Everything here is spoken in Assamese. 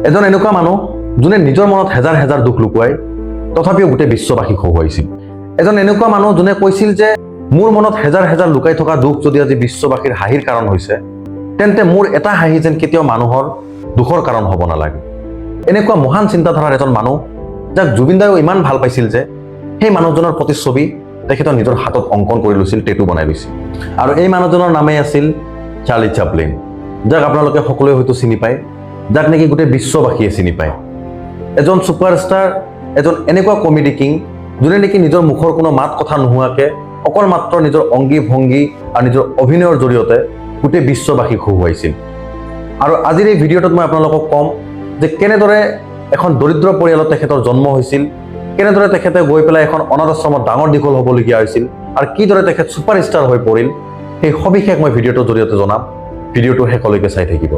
এজন এনেকুৱা মানুহ যোনে নিজৰ মনত হেজাৰ হেজাৰ দুখ লুকুৱাই তথাপিও গোটেই বিশ্ববাসীক হহুৱাইছিল। এজন এনেকুৱা মানুহ যোনে কৈছিল যে মোৰ মনত হেজাৰ হেজাৰ লুকাই থকা দুখ যদি আজি বিশ্ববাসীৰ হাঁহিৰ কাৰণ হৈছে, তেন্তে মোৰ এটা হাঁহি যেন কেতিয়াও মানুহৰ দুখৰ কাৰণ হ'ব নালাগে। এনেকুৱা মহান চিন্তাধাৰাৰ এজন মানুহ যাক জুবিন দায়েও ইমান ভাল পাইছিল যে সেই মানুহজনৰ প্ৰতিচ্ছবি তেখেতৰ নিজৰ হাতত অংকন কৰি লৈছিল, টেটু বনাই লৈছিল। আৰু এই মানুহজনৰ নামেই আছিল চাৰ্লি চাপলিন, যাক আপোনালোকে সকলোৱে হয়তো চিনি পায়, যাক নেকি গোটেই বিশ্ববাসীয়ে চিনি পায়। এজন ছুপাৰষ্টাৰ, এজন এনেকুৱা কমেডি কিং যোনে নেকি নিজৰ মুখৰ কোনো মাত কথা নোহোৱাকৈ অকল মাত্ৰ নিজৰ অংগী ভংগী আৰু নিজৰ অভিনয়ৰ জৰিয়তে গোটেই বিশ্ববাসীক হহুৱাইছিল। আৰু আজিৰ এই ভিডিঅ'টোত মই আপোনালোকক ক'ম যে কেনেদৰে এখন দৰিদ্ৰ পৰিয়ালত তেখেতৰ জন্ম হৈছিল, কেনেদৰে তেখেতে গৈ পেলাই এখন অনাথ আশ্ৰমত ডাঙৰ দীঘল হ'বলগীয়া হৈছিল, আৰু কিদৰে তেখেত ছুপাৰষ্টাৰ হৈ পৰিল, সেই সবিশেষ মই ভিডিঅ'টোৰ জৰিয়তে জনাম। ভিডিঅ'টো শেষলৈকে চাই থাকিব।